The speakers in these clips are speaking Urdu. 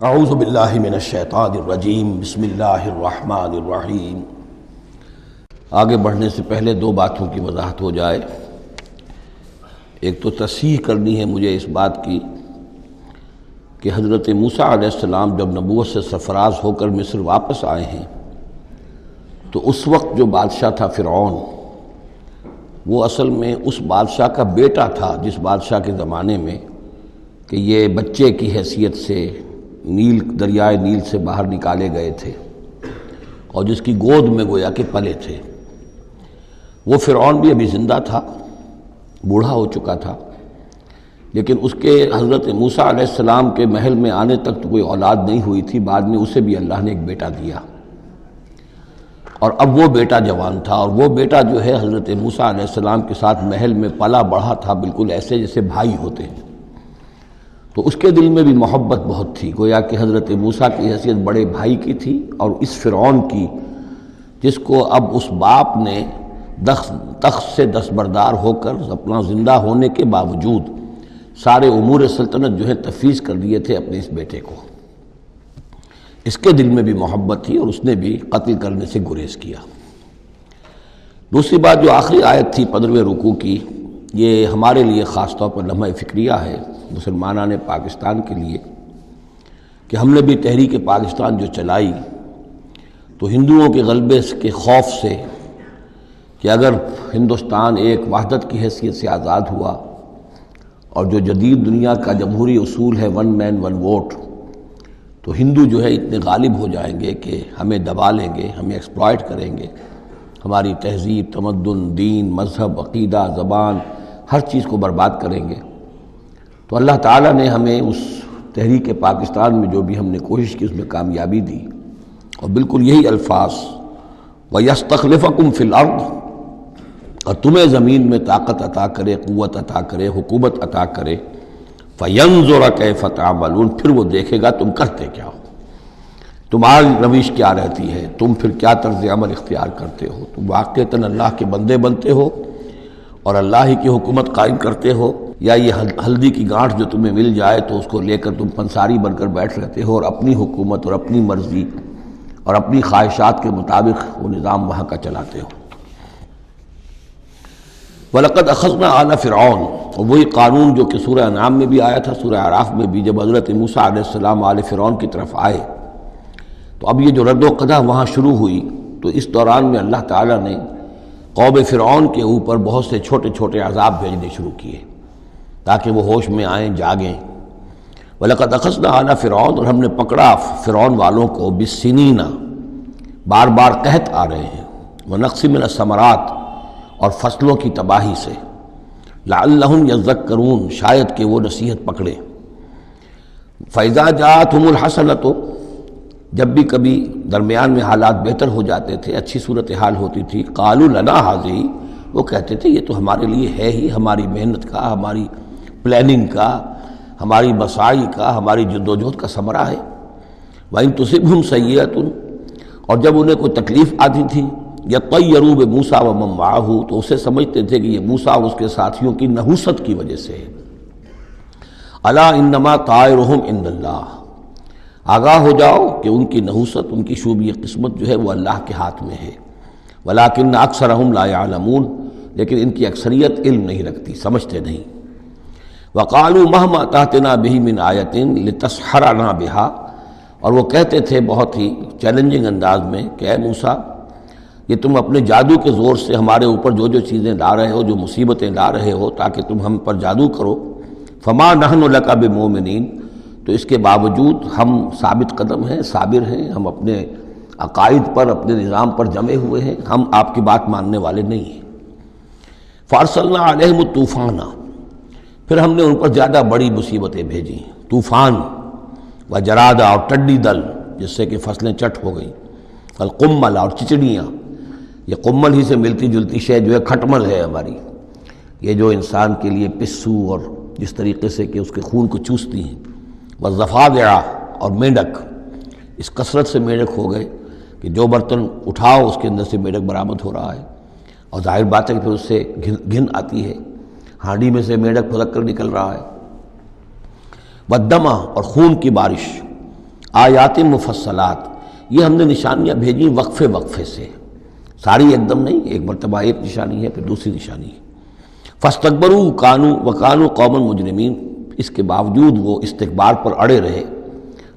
اعوذ باللہ من الشیطان الرجیم بسم اللہ الرحمن الرحیم۔ آگے بڑھنے سے پہلے دو باتوں کی وضاحت ہو جائے۔ ایک تو تصحیح کرنی ہے مجھے اس بات کی کہ حضرت موسیٰ علیہ السلام جب نبوت سے سرفراز ہو کر مصر واپس آئے ہیں تو اس وقت جو بادشاہ تھا فرعون، وہ اصل میں اس بادشاہ کا بیٹا تھا جس بادشاہ کے زمانے میں کہ یہ بچے کی حیثیت سے دریائے نیل سے باہر نکالے گئے تھے اور جس کی گود میں گویا کہ پلے تھے۔ وہ فرعون بھی ابھی زندہ تھا، بوڑھا ہو چکا تھا، لیکن اس کے حضرت موسیٰ علیہ السلام کے محل میں آنے تک تو کوئی اولاد نہیں ہوئی تھی۔ بعد میں اسے بھی اللہ نے ایک بیٹا دیا اور اب وہ بیٹا جوان تھا، اور وہ بیٹا جو ہے حضرت موسیٰ علیہ السلام کے ساتھ محل میں پلا بڑھا تھا، بالکل ایسے جیسے بھائی ہوتے ہیں۔ تو اس کے دل میں بھی محبت بہت تھی، گویا کہ حضرت موسیٰ کی حیثیت بڑے بھائی کی تھی، اور اس فرعون کی جس کو اب اس باپ نے تخت سے دستبردار ہو کر اپنا زندہ ہونے کے باوجود سارے امور سلطنت جو ہے تفویض کر دیے تھے اپنے اس بیٹے کو، اس کے دل میں بھی محبت تھی اور اس نے بھی قتل کرنے سے گریز کیا۔ دوسری بات جو آخری آیت تھی 15ویں رکوع کی، یہ ہمارے لیے خاص طور پر لمحہ فکریہ ہے مسلمانان پاکستان کے لیے کہ ہم نے بھی تحریک پاکستان جو چلائی تو ہندوؤں کے غلبے کے خوف سے کہ اگر ہندوستان ایک وحدت کی حیثیت سے آزاد ہوا اور جو جدید دنیا کا جمہوری اصول ہے ون مین ون ووٹ، تو ہندو جو ہے اتنے غالب ہو جائیں گے کہ ہمیں دبا لیں گے، ہمیں ایکسپلائٹ کریں گے، ہماری تہذیب، تمدن، دین، مذہب، عقیدہ، زبان، ہر چیز کو برباد کریں گے۔ تو اللہ تعالیٰ نے ہمیں اس تحریک پاکستان میں جو بھی ہم نے کوشش کی اس میں کامیابی دی، اور بالکل یہی الفاظ وَيَسْتَخْلِفَكُمْ فِي الْأَرْضِ، اور تمہیں زمین میں طاقت عطا کرے، قوت عطا کرے، حکومت عطا کرے، فَيَنْظُرَ كَيْفَ تَعْمَلُونَ، پھر وہ دیکھے گا تم کرتے کیا ہو، تمہاری روش کیا رہتی ہے، تم پھر کیا طرز عمل اختیار کرتے ہو، تم واقعتاً اللہ کے بندے بنتے ہو اور اللہ ہی کی حکومت قائم کرتے ہو، یا یہ ہلدی کی گانٹھ جو تمہیں مل جائے تو اس کو لے کر تم پنساری بن کر بیٹھ رہتے ہو اور اپنی حکومت اور اپنی مرضی اور اپنی خواہشات کے مطابق وہ نظام وہاں کا چلاتے ہو۔ وَلَقَدْ أَخَذْنَا آلَ فِرْعَوْنَ، اور وہی قانون جو کہ سورہ انعام میں بھی آیا تھا، سورہ اعراف میں بھی، جب حضرت موسیٰ علیہ السلام آل فرعون کی طرف آئے تو اب یہ جو رد و قدح وہاں شروع ہوئی، تو اس دوران میں اللہ تعالیٰ نے قوم فرعون کے اوپر بہت سے چھوٹے چھوٹے عذاب بھیجنے شروع کیے تاکہ وہ ہوش میں آئیں، جاگیں۔ وَلَقَدْ أَخَذْنَا آلَ فِرْعَوْنَ، اور ہم نے پکڑا فرعون والوں کو بِالسِّنِینَ، بار بار قحط آ رہے ہیں، وَنَقْصٍ مِّنَ الثَّمَرَاتِ، اور فصلوں کی تباہی سے، لَعَلَّهُمْ يَذَّكَّرُونَ، شاید کہ وہ نصیحت پکڑے۔ فَإِذَا جَاءَتْهُمُ الْحَسَنَةُ، جب بھی کبھی درمیان میں حالات بہتر ہو جاتے تھے، اچھی صورتحال ہوتی تھی، قَالُوا لَنَا هَٰذِهِ، وہ کہتے تھے یہ تو ہمارے لیے ہے ہی، ہماری محنت کا، ہماری پلاننگ کا، ہماری مساعی کا، ہماری جدوجہد کا ثمرہ ہے۔ وَإِن تُصِبْهُمْ سَيِّئَةٌ، اور جب انہیں کوئی تکلیف آتی تھی، يَطَّيَّرُوا بِمُوسَىٰ وَمَن مَّعَهُ، تو اسے سمجھتے تھے کہ یہ موسیٰ اور اس کے ساتھیوں کی نحوست کی وجہ سے ہے۔ أَلَا إِنَّمَا طَائِرُهُمْ عِندَ اللَّهِ، آگاہ ہو جاؤ کہ ان کی نحوست، ان کی شوبی قسمت جو ہے وہ اللہ کے ہاتھ میں ہے۔ وَلَٰكِنَّ أَكْثَرَهُمْ لَا يَعْلَمُونَ، لیکن ان کی اکثریت علم نہیں رکھتی، سمجھتے نہیں۔ وَقَالُوا مَهْمَا تَأْتِنَا بِهِ مِنْ آيَةٍ لِتَسْحَرَنَا بِهَا، اور وہ کہتے تھے بہت ہی چیلنجنگ انداز میں کہ اے موسیٰ، یہ تم اپنے جادو کے زور سے ہمارے اوپر جو جو چیزیں لا رہے ہو، جو مصیبتیں لا رہے ہو تاکہ تم ہم پر جادو کرو، فما نحن لک بمؤمنین، تو اس کے باوجود ہم ثابت قدم ہیں، صابر ہیں، ہم اپنے عقائد پر، اپنے نظام پر جمے ہوئے ہیں، ہم آپ کی بات ماننے والے نہیں ہیں۔ فارسلنا علیہم الطوفان، پھر ہم نے ان پر زیادہ بڑی مصیبتیں بھیجیں، طوفان وجرادا، اور ٹڈی دل جس سے کہ فصلیں چٹ ہو گئیں، القمل، اور چچڑیاں، یہ قمل ہی سے ملتی جلتی شے جو ہے کھٹمل ہے ہماری، یہ جو انسان کے لیے پسو اور جس طریقے سے کہ اس کے خون کو چوستی ہیں، والضفادع، اور میںڈک، اس کثرت سے میںڈک ہو گئے کہ جو برتن اٹھاؤ اس کے اندر سے میںڈک برآمد ہو رہا ہے، اور ظاہر بات ہے کہ پھر اس سے گھن آتی ہے، ہانڈی میں سے میںڈک پھدک کر نکل رہا ہے۔ والدمہ، اور خون کی بارش، آیات مفصلات، یہ ہم نے نشانیاں بھیجی وقفے وقفے سے، ساری ایک دم نہیں، ایک مرتبہ ایک نشانی ہے پھر دوسری نشانی ہے۔ فاستکبروا وکانوا قوما مجرمین، اس کے باوجود وہ استکبار پر اڑے رہے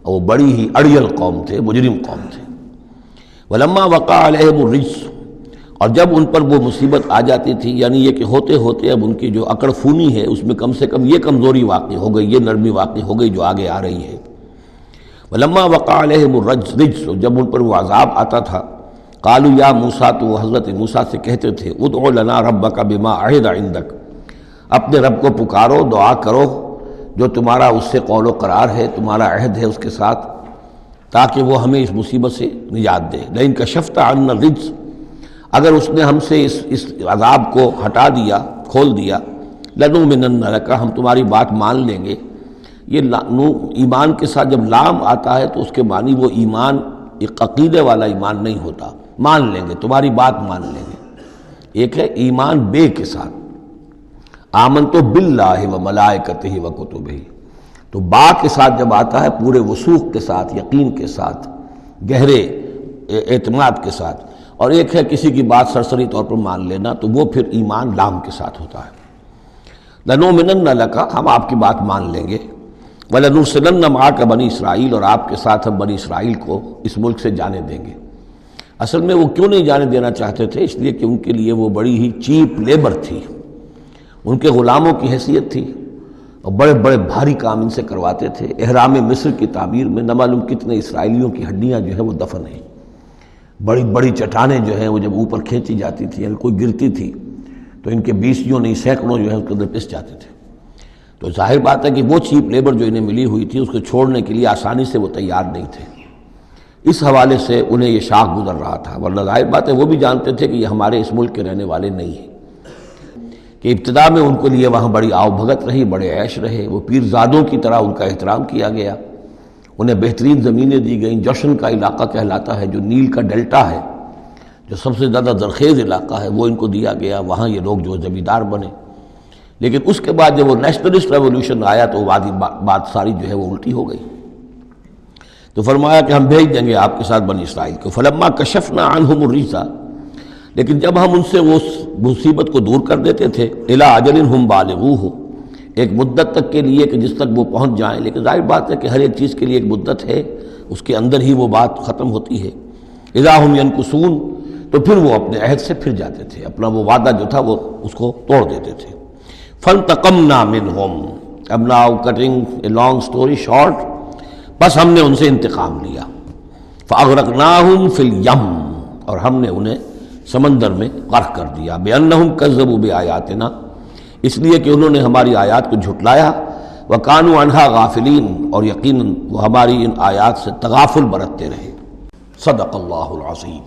اور وہ بڑی ہی اڑیل قوم تھے، مجرم قوم تھے۔ ولما وقع علیہم الرجس، اور جب ان پر وہ مصیبت آ جاتی تھی، یعنی یہ کہ ہوتے ہوتے اب ان کی جو اکڑ فونی ہے اس میں کم سے کم یہ کمزوری واقع ہو گئی، یہ نرمی واقع ہو گئی جو آگے آ رہی ہے۔ ولما وقع علیہم الرجس، جب ان پر وہ عذاب آتا تھا، قالوا یا موسیٰ، تو وہ حضرت موسیٰ سے کہتے تھے، ادع لنا ربک بما عہد عندک، اپنے رب کو پکارو، دعا کرو جو تمہارا اس سے قول و قرار ہے، تمہارا عہد ہے اس کے ساتھ، تاکہ وہ ہمیں اس مصیبت سے نجات دے۔ لئن کشفت عنا الرجس، اگر اس نے ہم سے اس عذاب کو ہٹا دیا، کھول دیا، لنؤمنن لک، ہم تمہاری بات مان لیں گے۔ یہ ایمان کے ساتھ جب لام آتا ہے تو اس کے معنی وہ ایمان ایک عقیدے والا ایمان نہیں ہوتا، مان لیں گے، تمہاری بات مان لیں گے۔ ایک ہے ایمان بے کے ساتھ، آمنت باللہ و ملائکتہ و کتبہ، تو با کے ساتھ جب آتا ہے پورے وثوق کے ساتھ، یقین کے ساتھ، گہرے اعتماد کے ساتھ، اور ایک ہے کسی کی بات سرسری طور پر مان لینا، تو وہ پھر ایمان لام کے ساتھ ہوتا ہے۔ لنؤمنن لک، ہم آپ کی بات مان لیں گے، وَلَنُرْسِلَنَّ مَعَكَ بنی اسرائیل، اور آپ کے ساتھ ہم بنی اسرائیل کو اس ملک سے جانے دیں گے۔ اصل میں وہ کیوں نہیں جانے دینا چاہتے تھے؟ اس لیے کہ ان کے لیے وہ بڑی ہی چیپ لیبر تھی، ان کے غلاموں کی حیثیت تھی، اور بڑے بڑے بھاری کام ان سے کرواتے تھے۔ احرام مصر کی تعبیر میں نہ معلوم کتنے اسرائیلیوں کی ہڈیاں جو ہے وہ دفن ہیں، بڑی بڑی چٹانیں جو ہیں وہ جب اوپر کھینچی جاتی تھی، اگر کوئی گرتی تھی تو ان کے 20 نہیں سینکڑوں جو ہے اس کے اندر پس جاتے تھے۔ تو ظاہر بات ہے کہ وہ چیپ لیبر جو انہیں ملی ہوئی تھی اس کو چھوڑنے کے لیے آسانی سے وہ تیار نہیں تھے، اس حوالے سے انہیں یہ شاخ گزر رہا تھا، ورنہ ظاہر بات ہے وہ بھی جانتے تھے کہ یہ ہمارے اس ملک کے رہنے والے نہیں ہیں، کہ ابتدا میں ان کے لیے وہاں بڑی آؤ بھگت رہی، بڑے عیش رہے، وہ پیرزادوں کی طرح ان کا احترام کیا گیا، انہیں بہترین زمینیں دی گئیں۔ جوشن کا علاقہ کہلاتا ہے، جو نیل کا ڈیلٹا ہے، جو سب سے زیادہ زرخیز علاقہ ہے، وہ ان کو دیا گیا، وہاں یہ لوگ جو زمیندار بنے۔ لیکن اس کے بعد جب وہ نیشنلسٹ ریولوشن آیا تو بات ساری جو ہے وہ الٹی ہو گئی، تو فرمایا کہ ہم بھیج دیں گے آپ کے ساتھ بنی اسرائیل کو۔ فلما کشفنا عنہم الرجس، لیکن جب ہم ان سے وہ مصیبت کو دور کر دیتے تھے، الی اجل ہم بالغوہ، ایک مدت تک کے لیے کہ جس تک وہ پہنچ جائیں، لیکن ظاہر بات ہے کہ ہر ایک چیز کے لیے ایک مدت ہے، اس کے اندر ہی وہ بات ختم ہوتی ہے۔ اذا ہم ینکثون، تو پھر وہ اپنے عہد سے پھر جاتے تھے، اپنا وہ وعدہ جو تھا وہ اس کو توڑ دیتے تھے۔ فانتقمنا منہم، اب now cutting a long story short, بس ہم نے ان سے انتقام لیا۔ فاغرقناہم فی الیم، اور ہم نے انہیں سمندر میں غرق کر دیا، بانہم کذبوا بآیاتنا، اس لیے کہ انہوں نے ہماری آیات کو جھٹلایا، وکانوا عنہا غافلین، اور یقیناً وہ ہماری ان آیات سے تغافل برتتے رہے۔ صدق اللہ العظیم۔